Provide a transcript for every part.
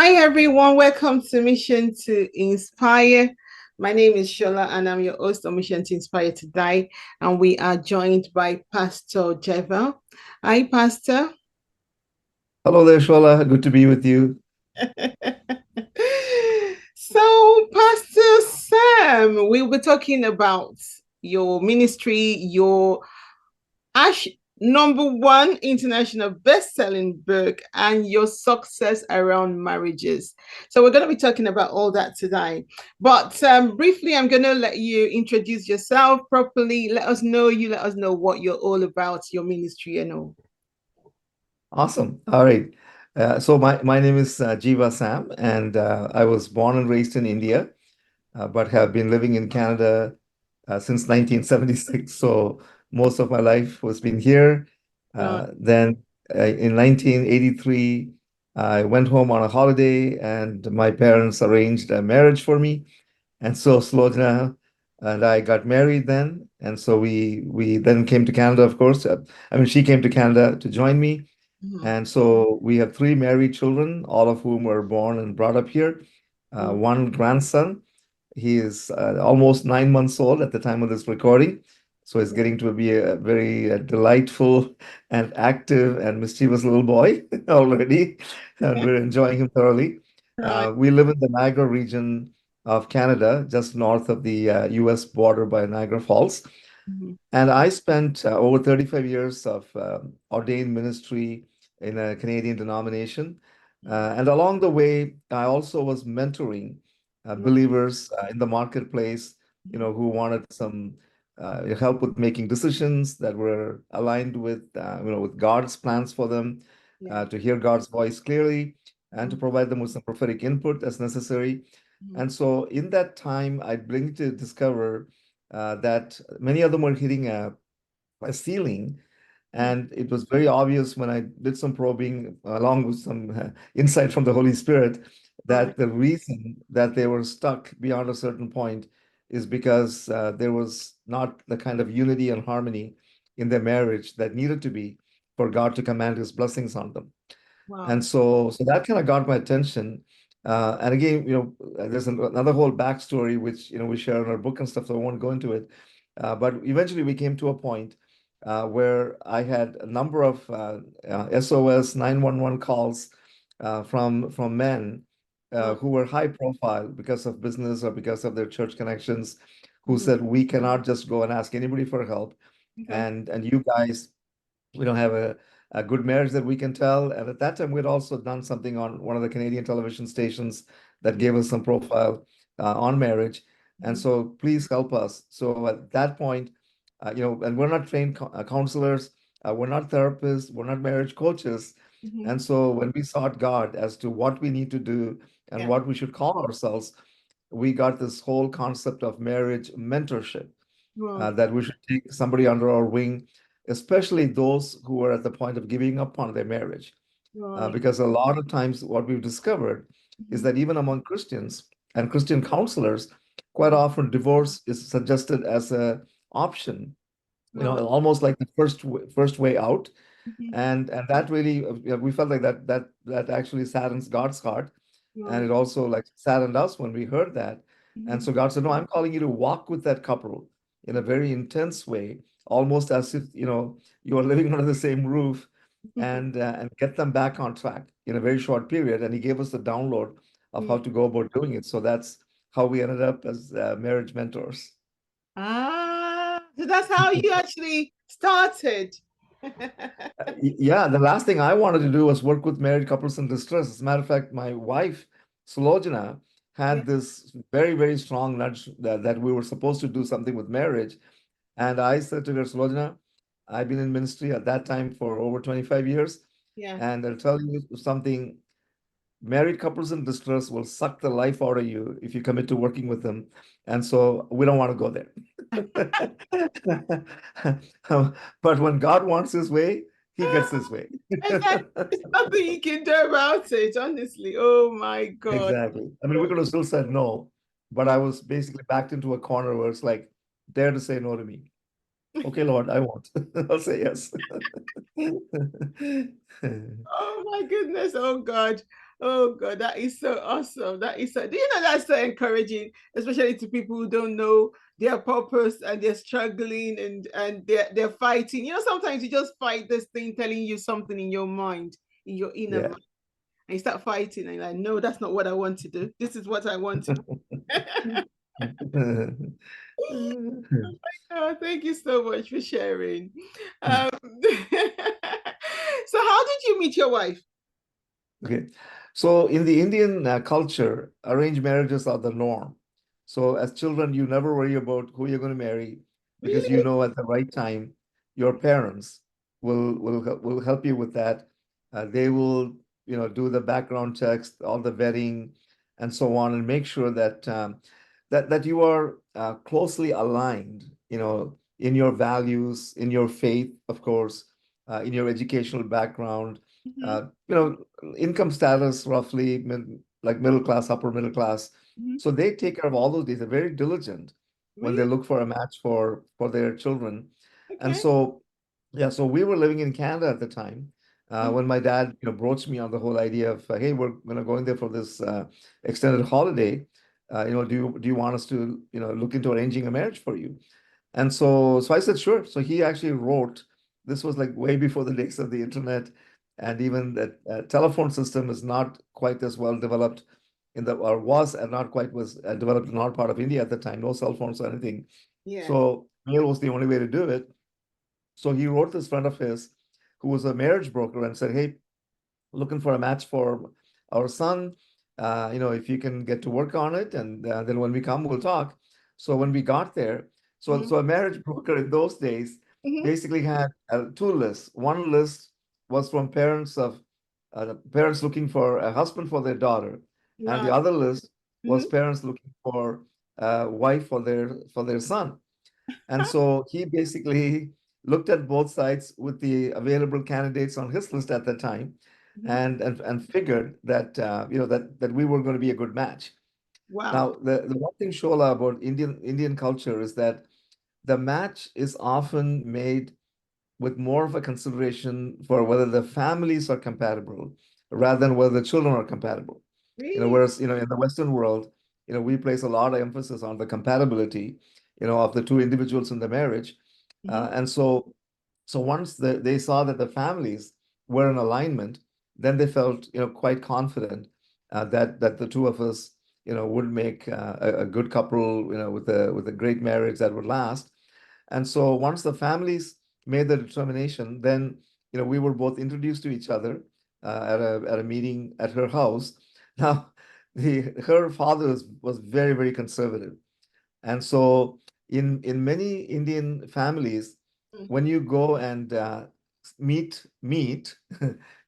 Hi, everyone. Welcome to Mission to Inspire. My name is Shola, and I'm your host on Mission to Inspire today. And we are joined by Pastor Jeeva. Hi, Pastor. Hello there, Shola. Good to be with you. So, Pastor Sam, we were talking about your ministry, your Ash number one international best-selling book, and your success around marriages. So we're going to be talking about all that today. But briefly, I'm going to let you introduce yourself properly. Let us know you. Let us know what you're all about, your ministry and all. Awesome. All right. So my name is Jeeva Sam, and I was born and raised in India, but have been living in Canada since 1976. So most of my life was been here. Right. Then in 1983, I went home on a holiday, and my parents arranged a marriage for me. And so Sulojana and I got married then. And so we then came to Canada, of course. I mean, she came to Canada to join me. Mhm. And so we have three married children, all of whom were born and brought up here. Mhm. One grandson, he is almost 9 months old at the time of this recording. So he's getting to be a very delightful and active and mischievous little boy already. And we're enjoying him thoroughly. Right. We live in the Niagara region of Canada, just north of the US border by Niagara Falls. Mhm. And I spent over 35 years of ordained ministry in a Canadian denomination. And along the way, I also was mentoring believers in the marketplace, who wanted some help with making decisions that were aligned with God's plans for them, Yeah. to hear God's voice clearly, and to Mhm. provide them with some prophetic input as necessary. Mhm. And so in that time, I began to discover that many of them were hitting a ceiling. Mhm. And it was very obvious when I did some probing, along with some insight from the Holy Spirit, Right. that the reason that they were stuck beyond a certain point is because there was not the kind of unity and harmony in their marriage that needed to be for God to command his blessings on them. And Wow. so that kind of got my attention. And again, there's another whole backstory which we share in our book and stuff, so I won't go into it. But eventually, we came to a point where I had a number of SOS 911 calls from men Wow. who were high profile because of business or because of their church connections, who Mhm. said, "We cannot just go and ask anybody for help, Okay. and you guys." We don't have a good marriage that we can tell. And at that time, we'd also done something on one of the Canadian television stations that Mhm. gave us some profile on marriage. And Mhm. so please help us. So at that point, and we're not trained counselors, we're not therapists, we're not marriage coaches. Mhm. And so when we sought God as to what we need to do and Yeah. what we should call ourselves, we got this whole concept of marriage mentorship, Wow. that we should take somebody under our wing, especially those who are at the point of giving up on their marriage. Right. Because a lot of times, what we've discovered is Mhm. that even among Christians and Christian counselors, quite Mhm. often divorce is suggested as an option, Right. almost like the first way out. Mhm. And that really, we felt like that actually saddens God's heart, and Right. it also like saddened us when we heard that. And Mhm. so God said, "No, I'm calling you to walk with that couple in a very intense way, almost as if you are living under the same roof, and get them back on track in a very short period." And He gave us the download of how Mhm. to go about doing it. So that's how we ended up as marriage mentors. So that's how you actually started. Yeah, the last thing I wanted to do was work with married couples in distress. As a matter of fact, my wife, Sulojana, Yeah. had this very, very strong nudge that we were supposed to do something with marriage. And I said to her, Sulojana, I've been in ministry at that time for over 25 years. Yeah. And I'll tell you something, married couples in distress will suck the life out of you if you commit to working with them. And so we don't want to go there. But when God wants his way, he gets his way. There's nothing you can do about it, honestly. Oh my God. Exactly. I mean, we could have still said no, but I was basically backed into a corner where it's like, dare to say no to me. Okay, Lord, I won't. I'll say yes. Oh my goodness. Oh God. Oh God, that is so awesome. That is so, do you know that's so encouraging, especially to people who don't know their purpose and they're struggling and they're fighting. You know, sometimes you just fight this thing telling you something in your mind, in your inner Yeah. mind, and you start fighting and you're like, no, that's not what I want to do. This is what I want to do. Oh, thank you so much for sharing. So how did you meet your wife? Okay. So in the Indian culture, arranged marriages are the norm. So as children, you never worry about who you're going to marry because you Really? know at the right time your parents will help you with that. They will, do the background checks, all the vetting, and so on, and make sure that that you are closely aligned, in your values, in your faith, of course, in your educational background. Mhm, Uh, you know, income status roughly like middle class, upper middle class. mhm. So they take care of all those things. They're very diligent when they Really? look for a match for their children. And Okay. so, yeah, so we were living in Canada at the time. Mhm. When my dad, broached me on the whole idea of, hey, we're gonna go in there for this extended holiday. Do you want us to, look into arranging a marriage for you? And so I said, sure. So he actually wrote, this was like way before the days of the internet, and even the telephone system is not quite as well developed or was and not quite was developed in our part of India at the time, no cell phones or anything. Yeah. So mail was the only way to do it. So he wrote this friend of his who was a marriage broker and said, hey, looking for a match for our son. If you can get to work on it, and then when we come, we'll talk. So when we got there, so Mhm, so a marriage broker in those days mhm. basically had two lists. One list was from parents looking for a husband for their daughter, and the Right. other list was Mhm. parents looking for a wife for their son. And so he basically looked at both sides with the available candidates on his list at the time, Mhm. and figured that that we were going to be a good match. Wow. Now, the one thing, Shola, about Indian culture is that the match is often made with more of a consideration for whether the families are compatible rather than whether the children are compatible. Really? Whereas, in the Western world, we place a lot of emphasis on the compatibility, of the two individuals in the marriage. Mhm. And so once they saw that the families were in alignment, then they felt, quite confident that the two of us, would make a good couple, with a great marriage that would last. And so once the families made the determination, then we were both introduced to each other at a meeting at her house. Now, her father was very, very conservative. And so in many Indian families, Mm. when you go and meet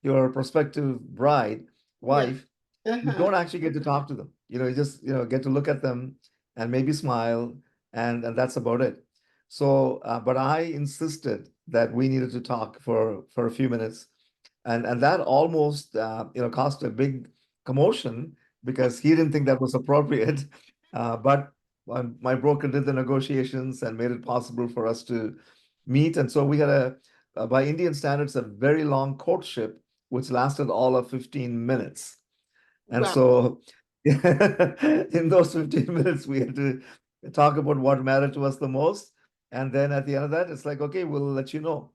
your prospective bride, Yeah. wife, you Uh-huh. don't actually get to talk to them. You just get to look at them and maybe smile, and that's about it. So, but I insisted that we needed to talk for a few minutes, and that almost caused a big commotion because he didn't think that was appropriate. But my broker did the negotiations and made it possible for us to meet. And so we had by Indian standards, a very long courtship, which lasted all of 15 minutes. And Wow. so in those 15 minutes, we had to talk about what mattered to us the most. And then at the end of that, it's like, okay, we'll let you know,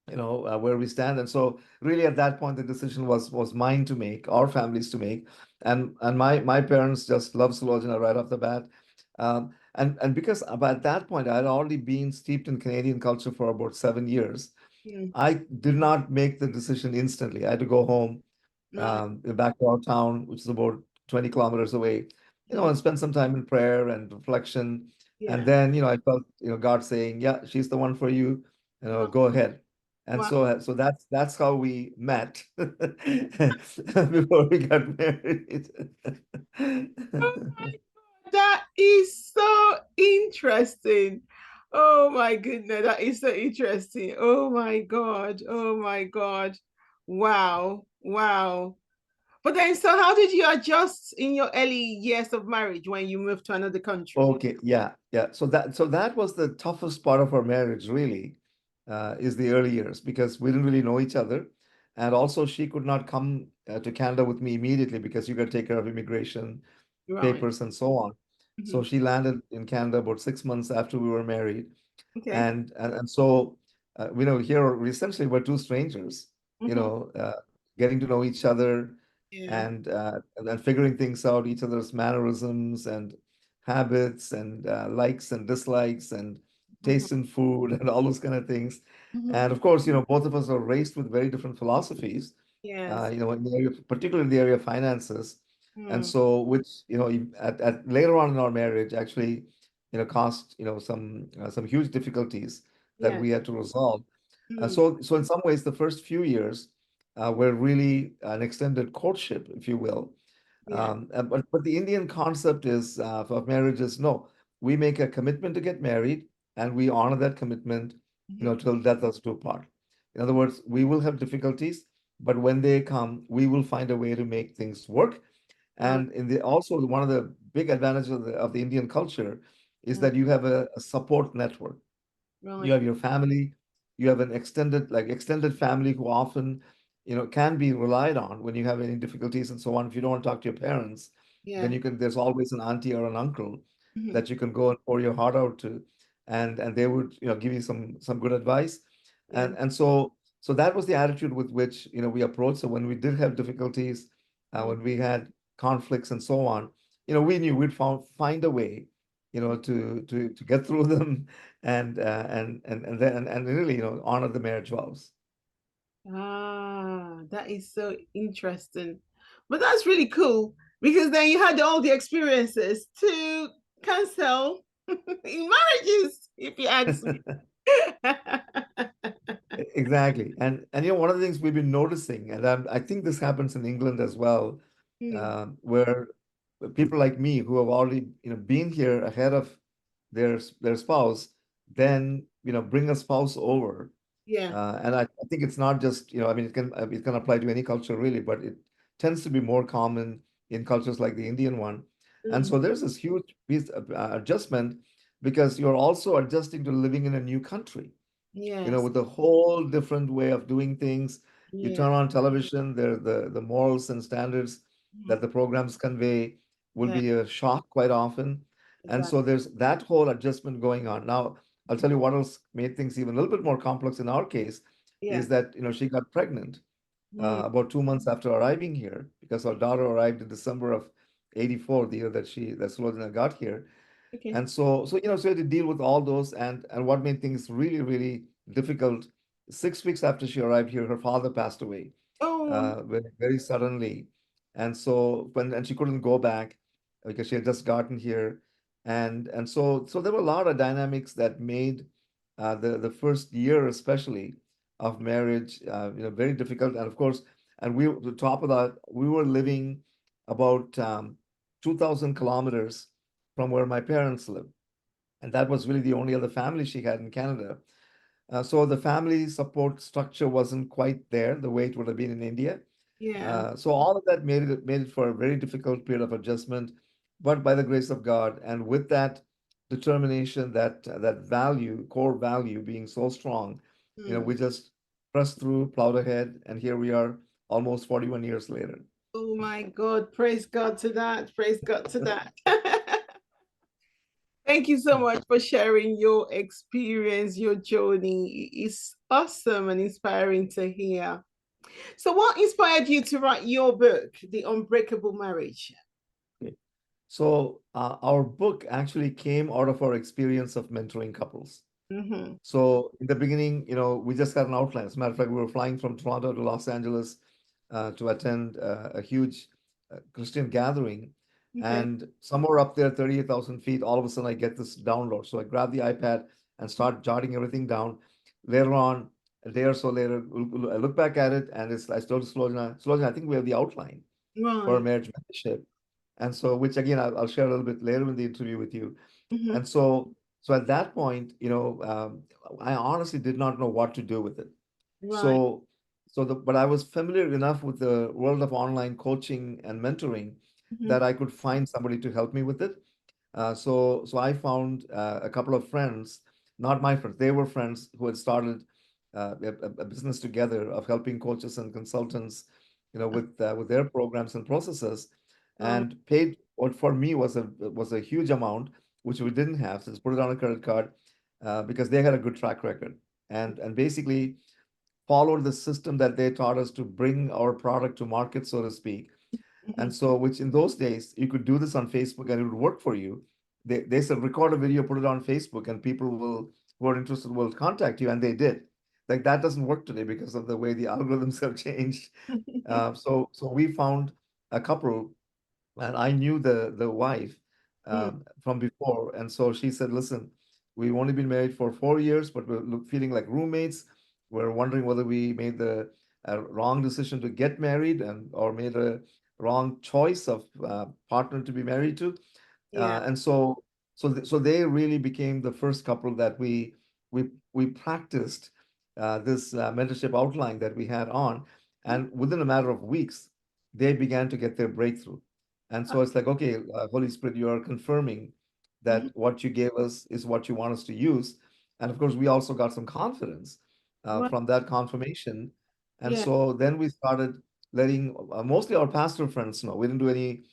where we stand. And so really at that point, the decision was mine to make, our families to make. And my parents just love Sulojana right off the bat. And because at that point, I had already been steeped in Canadian culture for about 7 years, Mm. I did not make the decision instantly. I had to go home, Right. back to our town, which is about 20 kilometers away, Mhm. and spend some time in prayer and reflection. And Yeah. then, I felt, God saying, yeah, she's the one for you, Wow. go ahead. And Wow. so that's how we met before we got married. That is so interesting. Oh my goodness, that is so interesting. Oh my God. Oh my God. Wow. Wow. But then, so how did you adjust in your early years of marriage when you moved to another country? Okay, yeah, yeah. So that was the toughest part of our marriage, really, is the early years because we didn't really know each other. And also, she could not come to Canada with me immediately because you got to take care of immigration Right. papers and so on. So Hmm. she landed in Canada about 6 months after we were married, Okay. and so here we essentially were two strangers, you Hmm. know, getting to know each other Yeah. and figuring things out, each other's mannerisms and habits and likes and dislikes and Hmm. taste in food and all those kind of things. Hmm. And of course, both of us are raised with very different philosophies, Yes. in the area, particularly in the area of finances. And Mm. so, which, at later on in our marriage, actually, caused, some huge difficulties that Yes. we had to resolve. Mm. So in some ways, the first few years were really an extended courtship, if you will. Yeah. But the Indian concept is for marriage is no, we make a commitment to get married, and we honor that commitment, Hmm. till death us do part. In other words, we will have difficulties, but when they come, we will find a way to make things work. Right. And also one of the big advantages of the Indian culture is Mm. that you have a support network. You Right. have your family, you have an extended family who often, can be relied on when you have any difficulties and so on. If you don't want to talk to your parents, then Yeah. there's always an auntie or an uncle Hmm. that you can go and pour your heart out to, and they would, give you some good advice. Yeah. And so that was the attitude with which, we approached. So when we did have difficulties, Mm. when we had conflicts and so on, we knew we'd find a way, to get through them and really, honor the marriage vows. That is so interesting. But that's really cool because then you had all the experiences to cancel in marriages, if you ask me. Exactly. And one of the things we've been noticing, and I think this happens in England as well, Mm. where people like me who have already, been here ahead of their spouse, then, bring a spouse over. Yeah. And I think it's not just, I mean, it can apply to any culture really, but it tends to be more common in cultures like the Indian one. And Mm. so there's this huge piece of adjustment because you're also adjusting to living in a new country, Yes. with a whole different way of doing things. You Yeah. turn on television, the morals and standards Mhm. that the programs convey will Yeah. be a shock quite often. And Exactly. so there's that whole adjustment going on. Now, I'll tell you what else made things even a little bit more complex in our case Yeah. is that, she got pregnant Mm. about 2 months after arriving here because our daughter arrived in December of '84, the year that Sulojana got here. Okay. And so we had to deal with all those, and what made things really, really difficult, 6 weeks after she arrived here, her father passed away Oh, very, very suddenly. And she couldn't go back because she had just gotten here. And so there were a lot of dynamics that made the first year, especially of marriage, very difficult. And of course, and we, to top of that, we were living about 2,000 kilometers from where my parents lived. And that was really the only other family she had in Canada. So the family support structure wasn't quite there the way it would have been in India. yeah. So all of that made it for a very difficult period of adjustment. But by the grace of God, and with that determination, that value, core value being so strong, Mm. we just pressed through, plowed ahead, and here we are almost 41 years later. Oh my God. Praise God to that. Praise God to that. Thank you so much for sharing your experience, your journey. It's awesome and inspiring to hear. So, what inspired you to write your book, The Unbreakable Marriage? Okay. So our book actually came out of our experience of mentoring couples. Mm-hmm. So in the beginning, we just got an outline. As a matter of fact, we were flying from Toronto to Los Angeles to attend a huge Christian gathering. Okay. And somewhere up there, 38,000 feet, all of a sudden I get this download. So I grab the iPad and start jotting everything down. Later on, a day or so later, I look back at it and I told Slojana, I think we have the outline for a Right. marriage mentorship. And so, which again, I'll share a little bit later in the interview with you. Mm-hmm. And so at that point, I honestly did not know what to do with it. Right. But I was familiar enough with the world of online coaching and mentoring Mm-hmm. that I could find somebody to help me with it. So I found a couple of friends, not my friends, they were friends who had started a business together of helping coaches and consultants, with their programs and processes, Um, and paid what for me was a huge amount, which we didn't have. So just put it on a credit card because they had a good track record, and basically followed the system that they taught us to bring our product to market, so to speak. And mhm, so, which in those days, you could do this on Facebook and it would work for you. They said, record a video, put it on Facebook, and people who are interested will contact you. And they did. Like that doesn't work today because of the way the algorithms have changed. So we found a couple, and I knew the wife mm, from before, and so she said, "Listen, we've only been married for 4 years, but we're feeling like roommates. We're wondering whether we made the wrong decision to get married, and or made a wrong choice of partner to be married to." yeah. And so they really became the first couple that we practiced this mentorship outline that we had on, and within a matter of weeks, they began to get their breakthrough. And so it's like, okay, Holy Spirit, you are confirming Mhm, that what you gave us is what you want us to use. And of course, we also got some confidence right. from that confirmation. And Yeah. so then we started letting mostly our pastor friends know. We didn't do any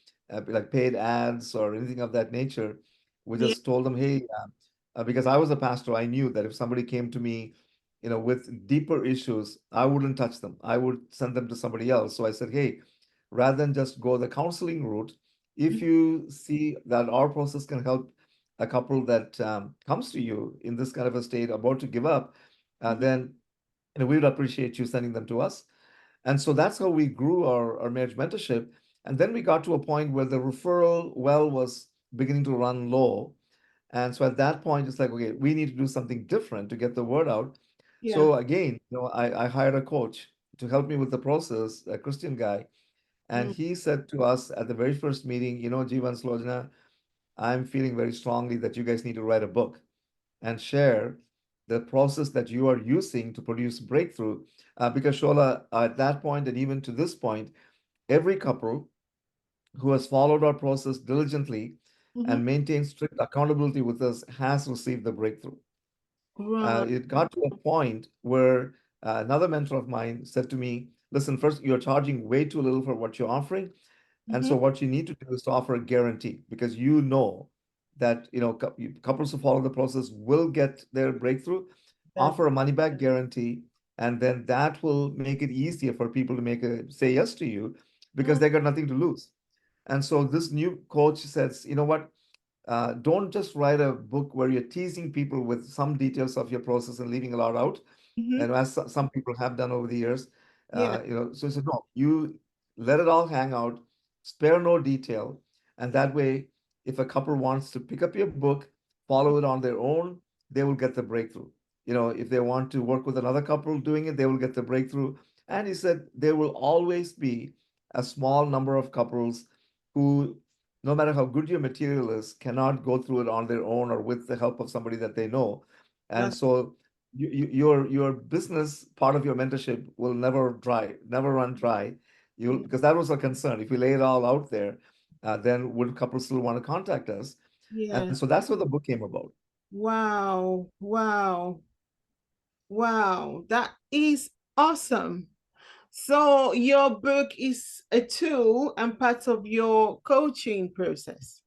like paid ads or anything of that nature. We Yeah. just told them, hey, because I was a pastor, I knew that if somebody came to me, with deeper issues, I wouldn't touch them. I would send them to somebody else. So I said, hey, rather than just go the counseling route, if Mhm, you see that our process can help a couple that comes to you in this kind of a state about to give up, mhm, then we would appreciate you sending them to us. And so that's how we grew our marriage mentorship. And then we got to a point where the referral well was beginning to run low. And so at that point, it's like, okay, we need to do something different to get the word out. yeah. So again, I hired a coach to help me with the process, a Christian guy. And Mm, he said to us at the very first meeting, Jeeva and Sulojana, I'm feeling very strongly that you guys need to write a book and share the process that you are using to produce breakthrough. Because Shola, at that point and even to this point, every couple who has followed our process diligently mhm, and maintained strict accountability with us has received the breakthrough. right. It got to a point where another mentor of mine said to me, listen, first, you're charging way too little for what you're offering. And Mhm, so what you need to do is to offer a guarantee because you know that couples who follow the process will get their breakthrough. that- Offer a money back guarantee, and then that will make it easier for people to say yes to you because mm, they got nothing to lose. And so this new coach says, you know what? Don't just write a book where you're teasing people with some details of your process and leaving a lot out, mhm, and as some people have done over the years. yeah. So no, you let it all hang out, spare no detail, and that way, if a couple wants to pick up your book, follow it on their own, they will get the breakthrough. If they want to work with another couple doing it, they will get the breakthrough. And he said there will always be a small number of couples who, no matter how good your material is, cannot go through it on their own or with the help of somebody that they know. And That's so your business part of your mentorship will never run dry. You'll yeah. Because that was a concern. If we lay it all out there, then would couples still want to contact us? And Yeah. so that's what the book came about. Wow. Wow. Wow. That is awesome. So your book is a tool and part of your coaching process.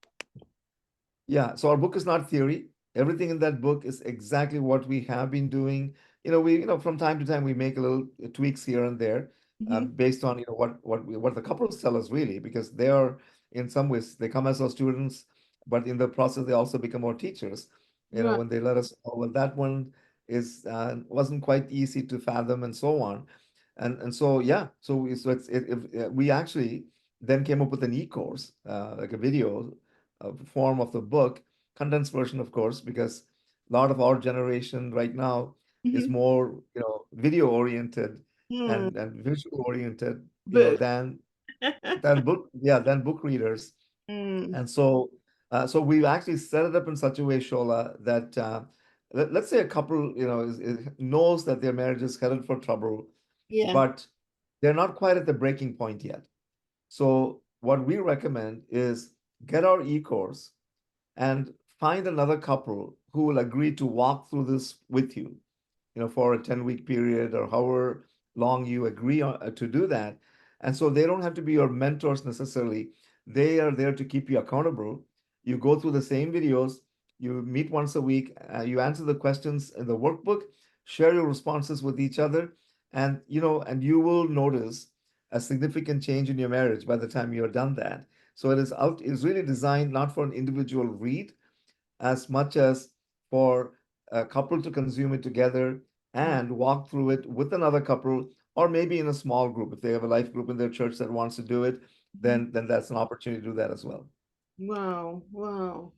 Yeah, so our book is not theory. Everything in that book is exactly what we have been doing. We from time to time we make a little tweaks here and there, Mhm, based on what the couples tell us really, because they are in some ways they come as our students, but in the process they also become our teachers. right. When they let us, oh, well, that one is wasn't quite easy to fathom and so on, and so yeah, we actually then came up with an e-course, like a video form of the book, condensed version, of course, because a lot of our generation right now is Mhm, more, video oriented hmm, and visual oriented, book. than book readers. Mm, And so we've actually set it up in such a way, Shola, that let's say a couple, knows that their marriage is headed for trouble, yeah. but they're not quite at the breaking point yet. So what we recommend is get our e-course and find another couple who will agree to walk through this with you. for a 10-week period or however long you agree to do that. And so they don't have to be your mentors necessarily. They are there to keep you accountable. You go through the same videos, you meet once a week, you answer the questions in the workbook, share your responses with each other, and you will notice a significant change in your marriage by the time you're done that. So it's really designed not for an individual read as much as for a couple to consume it together Mm, and walk through it with another couple, or maybe in a small group. If they have a life group in their church that wants to do it, mhm. then that's an opportunity to do that as well. Wow, wow.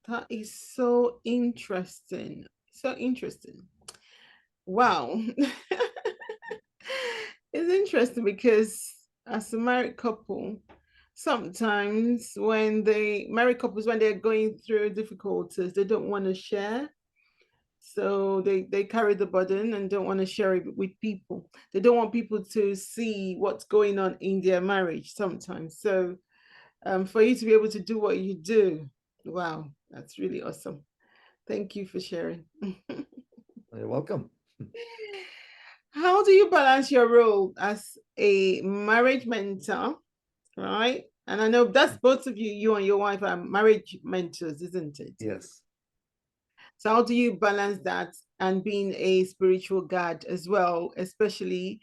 That is so interesting. So interesting. Wow. It's interesting because as a married couple, sometimes married couples, when they're going through difficulties, they don't want to share. So they carry the burden and don't want to share it with people. They don't want people to see what's going on in their marriage sometimes. So for you to be able to do what you do, wow, that's really awesome. Thank you for sharing. You're welcome. How do you balance your role as a marriage mentor, right? And I know that's both of you, you and your wife are marriage mentors, isn't it? Yes. So how do you balance that and being a spiritual guide as well, especially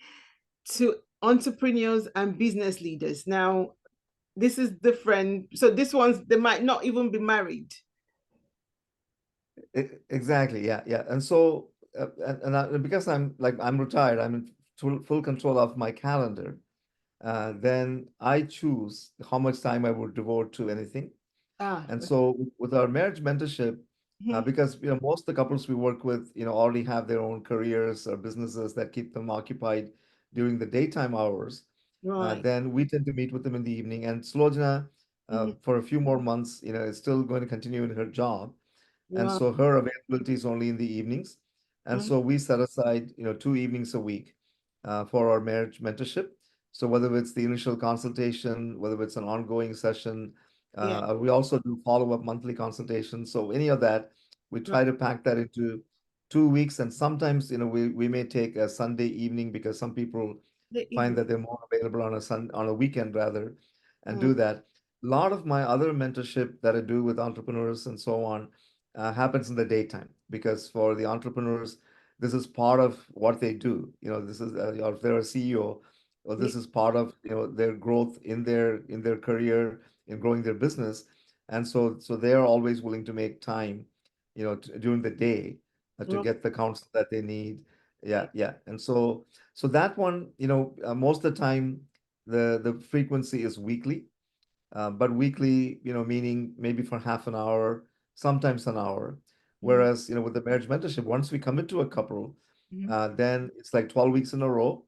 to entrepreneurs and business leaders? Now, this is different. So this ones, they might not even be married. Exactly. Yeah. Yeah. And so, because I'm retired, I'm in full control of my calendar. Then I choose how much time I would devote to anything. Ah, And okay. so with our marriage mentorship, Mhm. because most of the couples we work with, already have their own careers or businesses that keep them occupied during the daytime hours, Right. then we tend to meet with them in the evening. And Slojana, Mhm. for a few more months, is still going to continue in her job. And Right. so her availability is only in the evenings. And Mhm. so we set aside, 2 evenings a week for our marriage mentorship. So whether it's the initial consultation, whether it's an ongoing session, Yeah. we also do follow-up monthly consultations. So any of that, we Right. try to pack that into 2 weeks. And sometimes, we may take a Sunday evening because some people The find evening. that they're more available on a weekend rather, and Mm. do that. A lot of my other mentorship that I do with entrepreneurs and so on happens in the daytime because for the entrepreneurs, this is part of what they do. This is or if they're a CEO, or Yeah. this is part of their growth in their career in growing their business, and so they are always willing to make time, during the day to Right. get the counsel that they need. Yeah, yeah, and so that one, most of the time, the frequency is weekly, but weekly, meaning maybe for half an hour, sometimes an hour. Mhm. Whereas, with the marriage mentorship, once we commit to a couple, Mhm. then it's like 12 weeks in a row,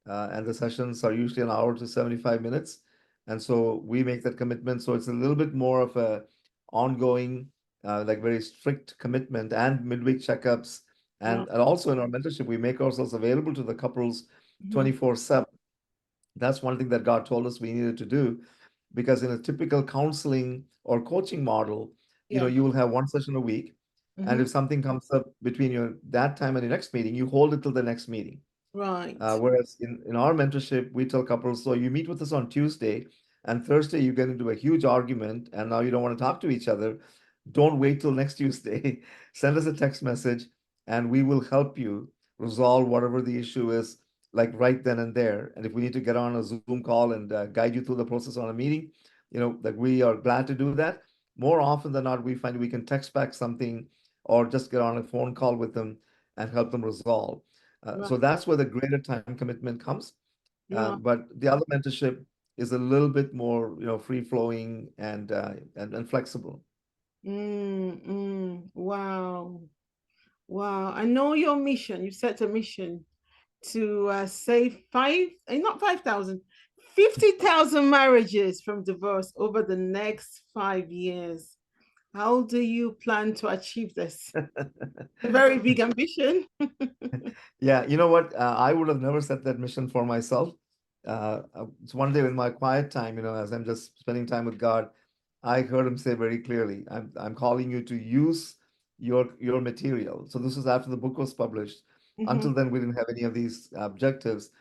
and the sessions are usually an hour to 75 minutes. And so we make that commitment. So it's a little bit more of a ongoing, like very strict commitment and midweek checkups. Right. And also in our mentorship, we make ourselves available to the couples Mhm. 24/7. That's one thing that God told us we needed to do because in a typical counseling or coaching model, Yeah. you will have one session a week. And Mhm. if something comes up between that time and the next meeting, you hold it till the next meeting. Right. Whereas in our mentorship, we tell couples, so you meet with us on Tuesday, and Thursday you get into a huge argument, and now you don't want to talk to each other. Don't wait till next Tuesday. Send us a text message, and we will help you resolve whatever the issue is, like right then and there. And if we need to get on a Zoom call and guide you through the process on a meeting, like we are glad to do that. More often than not, we find we can text back something or just get on a phone call with them and help them resolve. So Right. that's where the greater time commitment comes. Right. But the other mentorship is a little bit more, free flowing and flexible. Wow. Wow. I know your mission. You set a mission to save not 5,000, 50,000 marriages from divorce over the next 5 years. How do you plan to achieve this? A very big ambition. Yeah, you know what? I would have never set that mission for myself. It's one day in my quiet time, as I'm just spending time with God, I heard him say very clearly, I'm calling you to use your material. So this was after the book was published. Mm-hmm. Until then, we didn't have any of these objectives.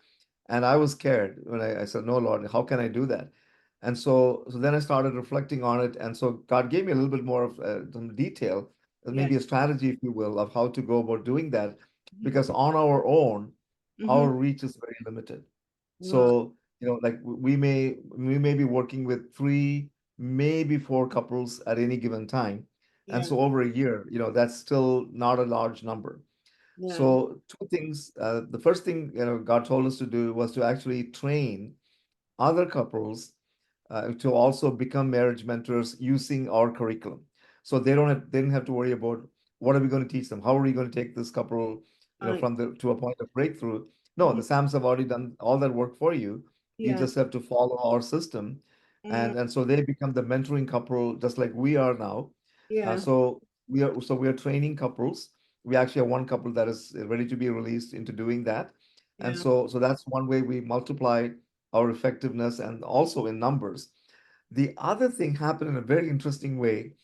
And I was scared when I said, no, Lord, how can I do that? And so then I started reflecting on it. And so God gave me a little bit more of some detail, Yeah. maybe a strategy, if you will, of how to go about doing that. Because on our own, Mm-hmm. our reach is very limited. Right. So, like we may be working with three, maybe four couples at any given time. And Yeah. so over a year, that's still not a large number. Yeah. So two things. The first thing, God told us to do was to actually train other couples to also become marriage mentors using our curriculum. So they didn't have to worry about what are we going to teach them? How are we going to take this couple, Right. from the to a point of breakthrough? No, Mm-hmm. the Sams have already done all that work for you. You Yeah. just have to follow our system. Mm, And so they become the mentoring couple just like we are now. yeah. So we are training couples. We actually have one couple that is ready to be released into doing that. And Yeah. so that's one way we multiply our effectiveness and also in numbers. The other thing happened in a very interesting way.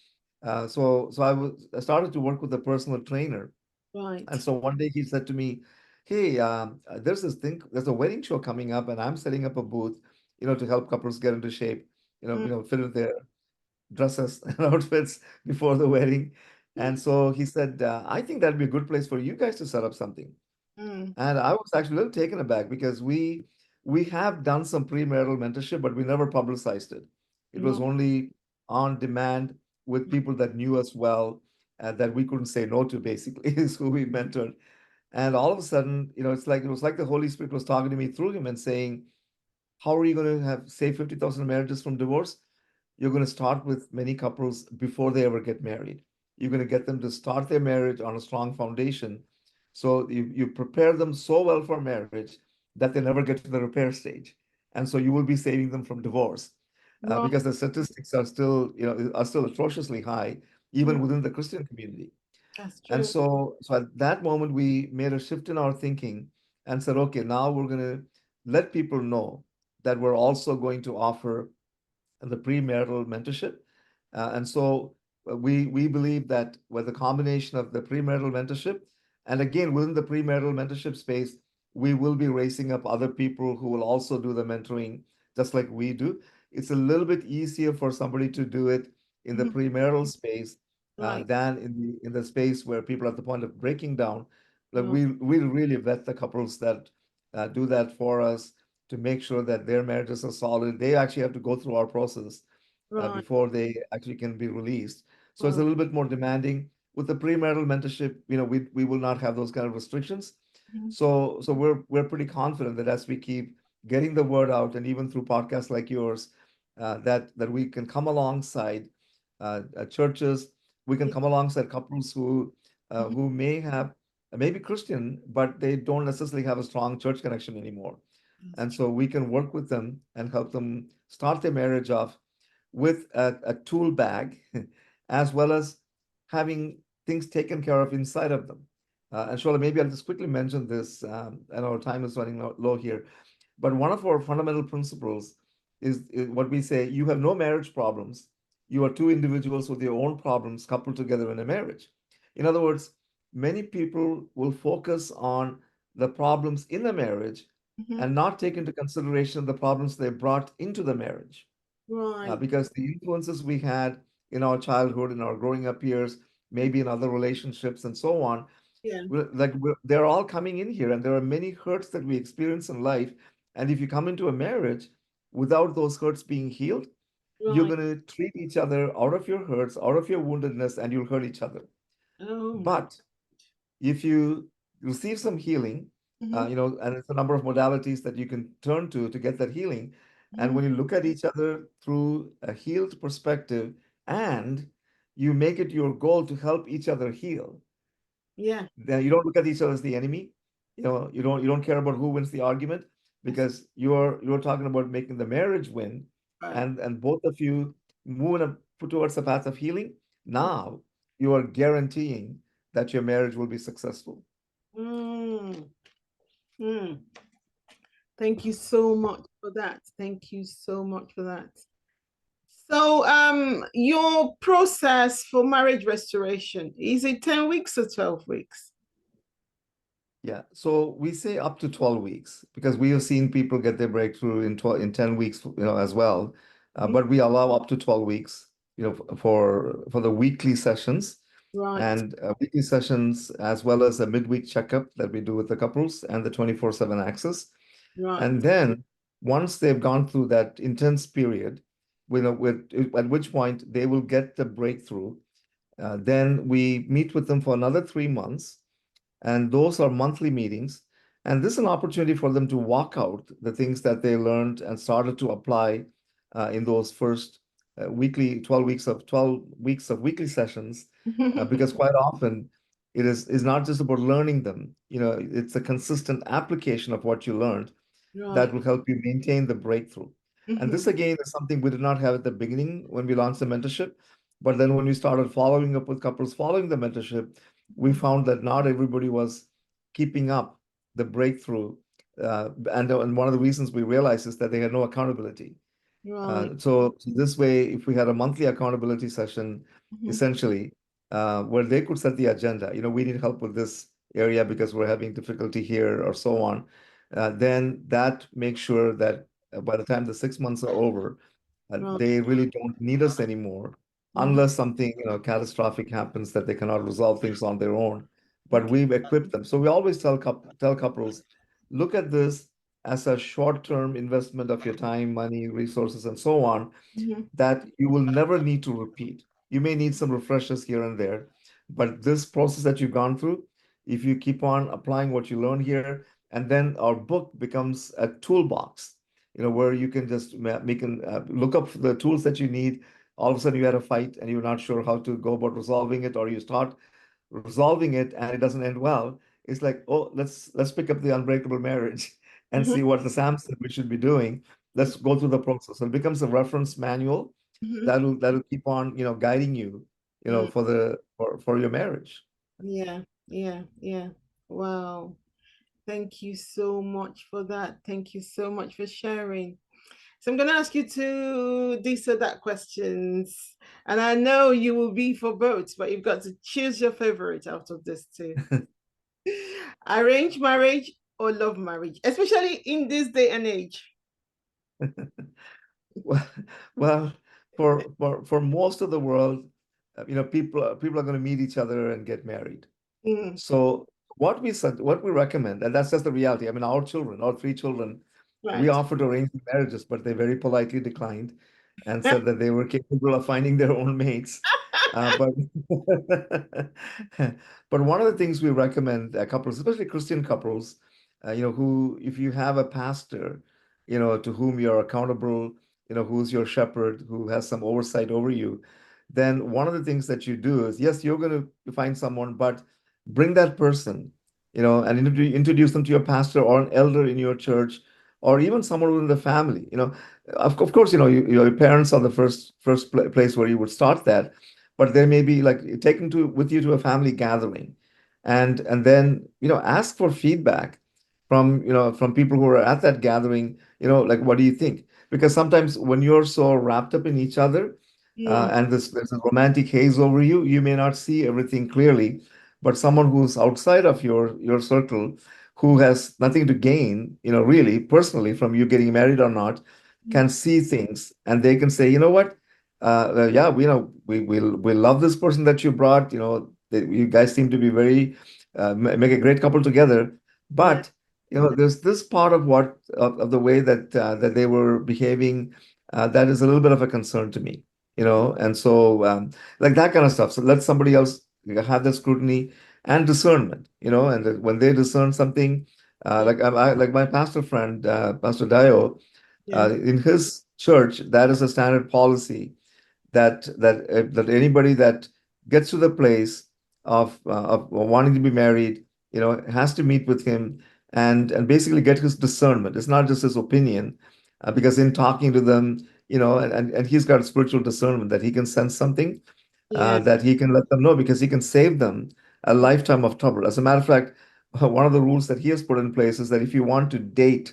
I started to work with a personal trainer, and Right. so one day he said to me, "Hey, there's a wedding show coming up, and I'm setting up a booth, to help couples get into shape, Mm, fit in their dresses and outfits before the wedding." And so he said, "I think that'd be a good place for you guys to set up something." mm, And I was actually a little taken aback because we have done some premarital mentorship, but we never publicized it. It was right. only on demand with people that knew us well and that we couldn't say no to, basically, is who we mentored. And all of a sudden, it was like the Holy Spirit was talking to me through him and saying, how are you going to have save 50,000 marriages from divorce? You're going to start with many couples before they ever get married. You're going to get them to start their marriage on a strong foundation. So you prepare them so well for marriage that they never get to the repair stage. And so you will be saving them from divorce, Right. because the statistics are still atrociously high, Mm, even within the Christian community. that's And true. so at that moment, we made a shift in our thinking and said, okay, now we're going to let people know that we're also going to offer the premarital mentorship. And so we believe that with a combination of the premarital mentorship, and again, within the premarital mentorship space, we will be raising up other people who will also do the mentoring just like we do. It's a little bit easier for somebody to do it in the Mhm. premarital space Right. than in the space where people are at the point of breaking down. Like Right. we really vet the couples that do that for us to make sure that their marriages are solid. They actually have to go through our process Right. before they actually can be released. So it's a Right. little bit more demanding. With the premarital mentorship, we will not have those kind of restrictions. Mhm. So we're pretty confident that as we keep getting the word out, and even through podcasts like yours, that we can come alongside churches, we can Yeah. come alongside couples who Mhm. maybe Christian, but they don't necessarily have a strong church connection anymore. That's And true. so we can work with them and help them start their marriage off with a tool bag, as well as having things taken care of inside of them. And Shola, maybe I'll just quickly mention this. I know our time is running low here, but one of our fundamental principles is what we say: you have no marriage problems. You are two individuals with your own problems coupled together in a marriage. In other words, many people will focus on the problems in the marriage Mhm. and not take into consideration the problems they brought into the marriage, Right. because the influences we had in our childhood, in our growing up years, maybe in other relationships and so on, Yeah. they're all coming in here, and there are many hurts that we experience in life. And if you come into a marriage without those hurts being healed, you're Right. going to treat each other out of your hurts, out of your woundedness, and you'll hurt each other. Oh my. But if you receive some healing, Mhm. and it's a number of modalities that you can turn to get that healing. And Mhm. when you look at each other through a healed perspective, and you make it your goal to help each other heal, Yeah. then you don't look at each other as the enemy. You don't care about who wins the argument, That's because you're talking about making the marriage win, right. and both of you move put towards the path of healing. Now you are guaranteeing that your marriage will be successful. Mm. Mm. Thank you so much for that. Thank you so much for that. So, your process for marriage restoration, is it 10 weeks or 12 weeks? Yeah, so we say up to 12 weeks because we have seen people get their breakthrough in 12 in 10 weeks, as well. Mhm. But we allow up to 12 weeks, for the weekly sessions Right, and weekly sessions as well as a midweek checkup that we do with the couples and the 24/7 access. right. And then once they've gone through that intense period, at which point they will get the breakthrough, then we meet with them for another 3 months, and those are monthly meetings. And this is an opportunity for them to walk out the things that they learned and started to apply in those first weekly 12 weeks of weekly sessions, because quite often is not just about learning them. It's a consistent application of what you learned that Right. will help you maintain the breakthrough. And this Mhm. again is something we did not have at the beginning when we launched the mentorship. But then when we started following up with couples following the mentorship, we found that not everybody was keeping up the breakthrough. And one of the reasons we realized is that they had no accountability. Right. So this way, if we had a monthly accountability session, Mhm. essentially, where they could set the agenda, we need help with this area because we're having difficulty here or so on, then that makes sure that by the time the 6 months are over, Right. they really don't need us anymore Mhm. unless something, catastrophic happens that they cannot resolve things on their own. But Okay. we've equipped them. So we always tell couples, look at this as a short-term investment of your time, money, resources, and so on, Mhm. that you will never need to repeat. You may need some refreshers here and there, but this process that you've gone through, if you keep on applying what you learn here, and then our book becomes a toolbox, where you can just look up the tools that you need. All of a sudden, you had a fight and you're not sure how to go about resolving it, or you start resolving it and it doesn't end well. It's like, oh, let's pick up the unbreakable marriage and Mhm. see what the Sam said we should be doing. Let's go through the process. So it becomes a reference manual Mhm. that'll keep on, guiding you, Mm. for your marriage. Yeah. Yeah. Yeah. Wow. Thank you so much for that. Thank you so much for sharing. So I'm going to ask you two this or that questions. And I know you will be for both, but you've got to choose your favorite out of this two. Arranged marriage or love marriage, especially in this day and age. Well, well, for most of the world, people are going to meet each other and get married. Mm, So what we recommend, and that's just the reality. I mean, our 3 children, we right. offered arranged marriages, but they very politely declined and said that they were capable of finding their own mates. But but one of the things we recommend couples, especially Christian couples, who if you have a pastor, to whom you're accountable, who's your shepherd, who has some oversight over you, then one of the things that you do is, yes, you're going to find someone, but bring that person, and introduce them to your pastor or an elder in your church, or even someone within the family. Of course, your parents are the first place where you would start that, but there may be like taken to with you to a family gathering, and then ask for feedback from people who are at that gathering. Like, what do you think? Because sometimes when you're so wrapped up in each other, Mm, and there's a romantic haze over you, you may not see everything clearly. But someone who's outside of your circle, who has nothing to gain, really personally from you getting married or not, mm, can see things, and they can say, you know what, yeah, we love this person that you brought. You guys seem to be very make a great couple together, yeah. but there's this part of the way that they were behaving that is a little bit of a concern to me. And so like that kind of stuff. So let somebody else have the scrutiny and discernment. And that when they discern something, Yeah. like my pastor friend, Pastor Dio, Yeah. in his church, that is a standard policy that anybody that gets to the place of wanting to be married, has to meet with him and basically get his discernment. It's not just his opinion, because in talking to them, and he's got spiritual discernment that he can sense something, Yeah. that he can let them know because he can save them a lifetime of trouble. As a matter of fact, one of the rules that he has put in place is that if you want to date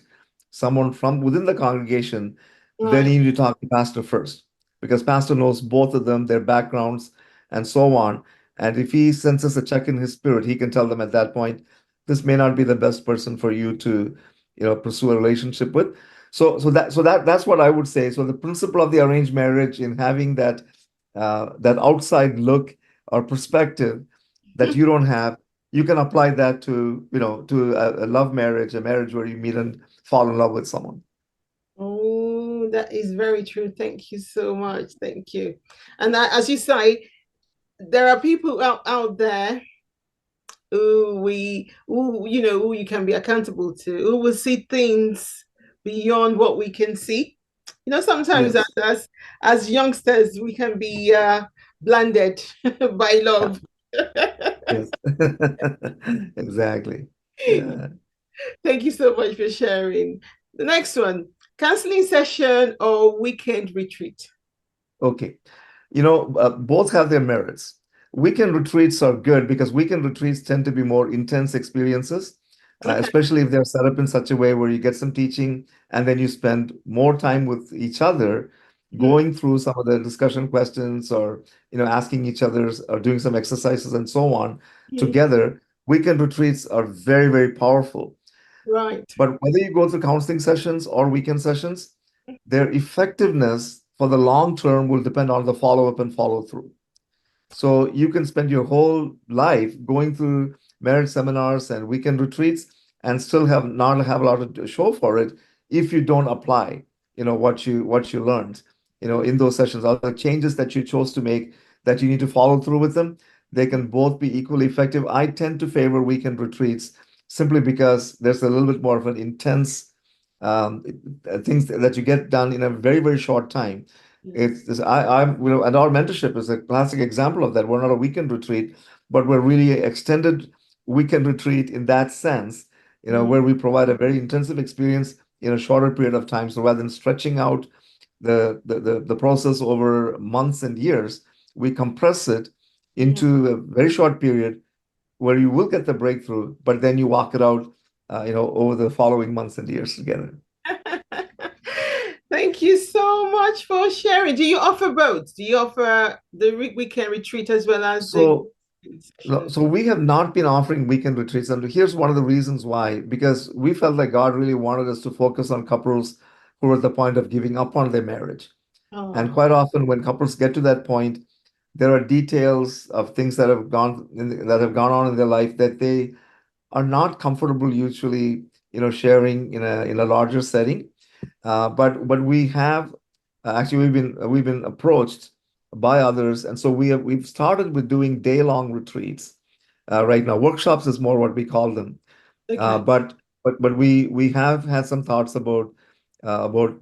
someone from within the congregation, then Right. you need to talk to pastor first because pastor knows both of them, their backgrounds, and so on. And if he senses a check in his spirit, he can tell them at that point, this may not be the best person for you to, pursue a relationship with. So that's what I would say. So the principle of the arranged marriage in having that outside look or perspective that you don't have, you can apply that to a love marriage, a marriage where you meet and fall in love with someone. Oh, that is very true. Thank you so much. Thank you. And as you say, there are people out there who you can be accountable to, who will see things beyond what we can see. Sometimes Yes. as youngsters, we can be blinded by Yeah. love. Yes. Exactly. Yeah. Thank you so much for sharing. The next one, counseling session or weekend retreat. Okay. Both have their merits. Weekend retreats are good because weekend retreats tend to be more intense experiences, Okay. especially if they're set up in such a way where you get some teaching and then you spend more time with each other, Mm, going through some of the discussion questions or, asking each other's or doing some exercises and so on mm, together. Weekend retreats are very, very powerful. right. But whether you go through counseling sessions or weekend sessions, their effectiveness for the long term will depend on the follow up and follow through. So you can spend your whole life going through marriage seminars and weekend retreats and still have not have a lot to show for it if you don't apply, what you learned, in those sessions, or the changes that you chose to make that you need to follow through with them. They can both be equally effective. I tend to favor weekend retreats simply because there's a little bit more of an intense um, things that you get done in a very, very short time. Yes. And our mentorship is a classic example of that. We're not a weekend retreat, but we're really an extended weekend retreat in that sense, Mm, where we provide a very intensive experience in a shorter period of time. So rather than stretching out the process over months and years, we compress it mm. into a very short period where you will get the breakthrough, but then you walk it out, over the following months and years together. Thank you so much for sharing. Do you offer both? Do you offer the weekend retreat as well as the So session? So we have not been offering weekend retreats, and here's one of the reasons why, because we felt like God really wanted us to focus on couples who are at the point of giving up on their marriage. And Oh, quite often when couples get to that point, there are details of things that have gone on in their life that they are not comfortable usually, sharing in a larger setting. But we have actually we've been approached by others, and so we've started with doing day-long retreats. Right now, workshops is more what we call them. Uh, okay. but but we have had some thoughts about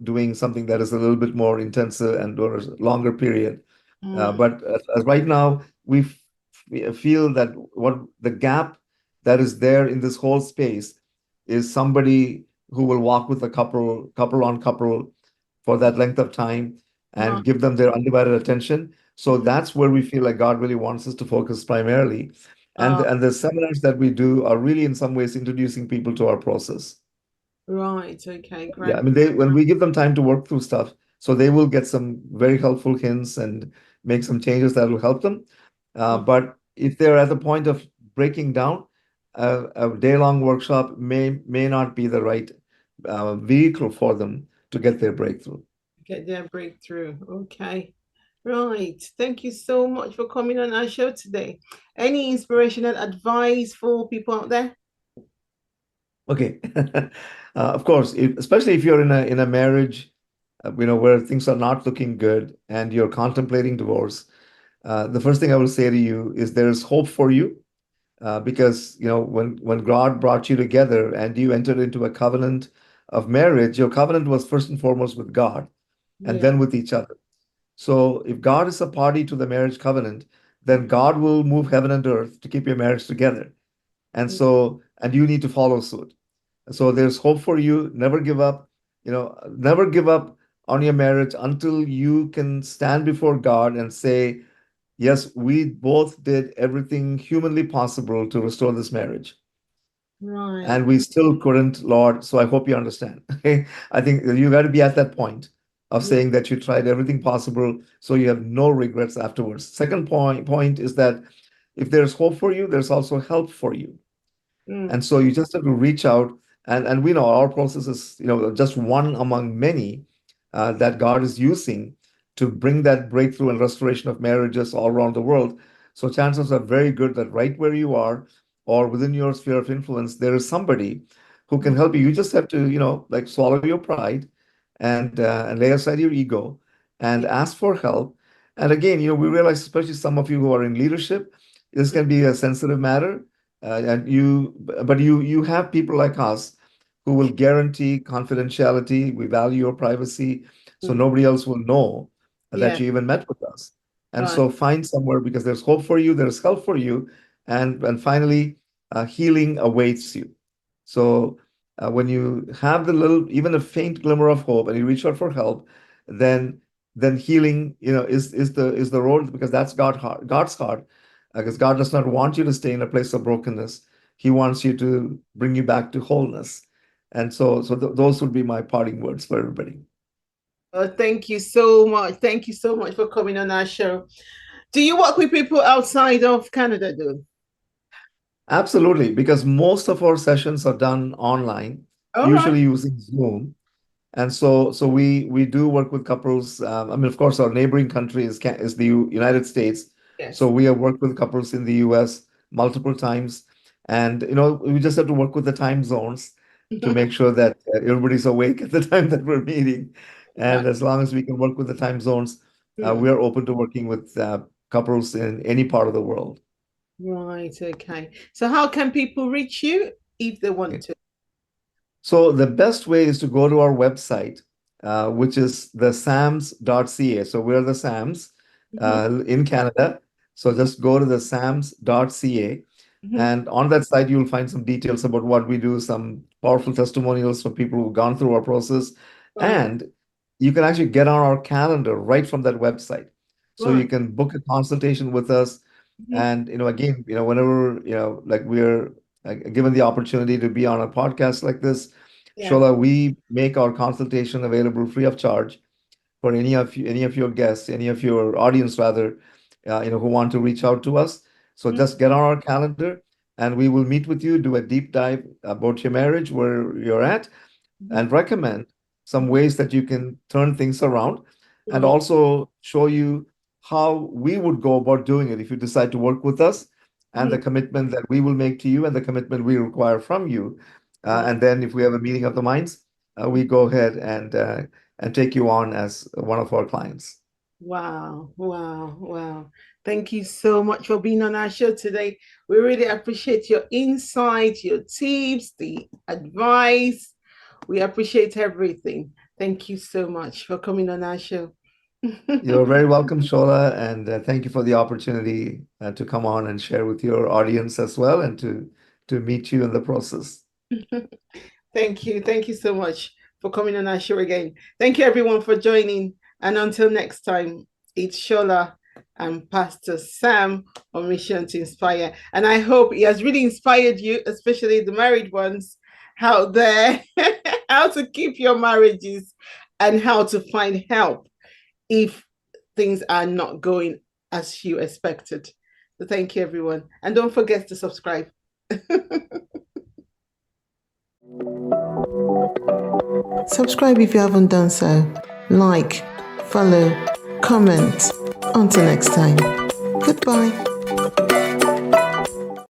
doing something that is a little bit more intensive and over a longer period. Mm, But as right now, we feel that what the gap that is there in this whole space is somebody who will walk with a couple on couple for that length of time right. and give them their undivided attention. So Mhm. that's where we feel like God really wants us to focus primarily. And Oh, and the seminars that we do are really in some ways introducing people to our process. right. Okay, Yeah, great. I mean, when we give them time to work through stuff, so they will get some very helpful hints and make some changes that will help them. Mm, But if they're at the point of breaking down, a day-long workshop may not be the right vehicle for them to get their breakthrough. get their breakthrough. Okay. Right. Thank you so much for coming on our show today. Any inspirational advice for people out there? Okay. Of course, especially if you're in a marriage, where things are not looking good and you're contemplating divorce, the first thing I will say to you is there is hope for you, because when God brought you together and you entered into a covenant of marriage, your covenant was first and foremost with God and Yeah. then with each other. So if God is a party to the marriage covenant, then God will move heaven and earth to keep your marriage together. And you need to follow suit. So there's hope for you. Never give up. Never give up on your marriage until you can stand before God and say, yes, we both did everything humanly possible to restore this marriage. Right. And we still couldn't, Lord. So I hope you understand. Okay. I think you got to be at that point of Yeah. saying that you tried everything possible so you have no regrets afterwards. Second point is that if there's hope for you, there's also help for you. And so you just have to reach out, and we know our process is, just one among many that God is using to bring that breakthrough and restoration of marriages all around the world. So chances are very good that right where you are or within your sphere of influence, there is somebody who can help you. You just have to, like swallow your pride and lay aside your ego and Yeah. ask for help. And again, we realize, especially some of you who are in leadership, this can be a sensitive matter. But you have people like us who will guarantee confidentiality. We value your privacy, so Mm. nobody else will know that Yeah. you even met with us. And Right. so find somewhere, because there's hope for you, there's help for you, and finally, healing awaits you. So when you have the little, even a faint glimmer of hope, and you reach out for help, then healing, is the road, because that's God's heart, because God does not want you to stay in a place of brokenness. He wants you to bring you back to wholeness. And those would be my parting words for everybody. Thank you so much. Thank you so much for coming on our show. Do you work with people outside of Canada, though? Absolutely, because most of our sessions are done online, All right. usually using Zoom. And so we do work with couples. I mean, of course, our neighboring country is the United States. So Yes. we have worked with couples in the US multiple times, and we just have to work with the time zones to make sure that everybody's awake at the time that we're meeting. Right. And as long as we can work with the time zones, we are open to working with couples in any part of the world. Right. Okay. So, how can people reach you if they want to? So the best way is to go to our website, which is thesams.ca. So we're the Sams Mhm, in Canada. So just go to thesams.ca. mhm. And on that site, you'll find some details about what we do, some powerful testimonials from people who've gone through our process. Right. And you can actually get on our calendar right from that website. So you Right. can book a consultation with us. Mhm. And, again, whenever, like we're given the opportunity to be on a podcast like this, Yeah. Shola, we make our consultation available free of charge for any of your guests, any of your audience rather, who want to reach out to us. So Mhm, just get on our calendar, and we will meet with you, do a deep dive about your marriage, where you're at, mhm, and recommend some mhm. ways that you can turn things around, and Right. also show you how we would go about doing it if you decide to work with us, and the Mhm. commitment that we will make to you and the commitment we require from you. Right. And then if we have a meeting of the minds, we go ahead and take you on as one of our clients. Wow. Wow. Wow. Thank you so much for being on our show today. We really appreciate your insight, your tips, the advice. We appreciate everything. Thank you so much for coming on our show. You're very welcome, Shola, and thank you for the opportunity to come on and share with your audience as well, and to meet you in the process. Thank you. Thank you so much for coming on our show again. Thank you, everyone, for joining. And until next time, it's Shola and Pastor Sam on Mission to Inspire. And I hope he has really inspired you, especially the married ones out there, how to keep your marriages and how to find help if things are not going as you expected. So thank you, everyone. And don't forget to subscribe. Subscribe if you haven't done so. Like, follow, comment. Until next time. Goodbye.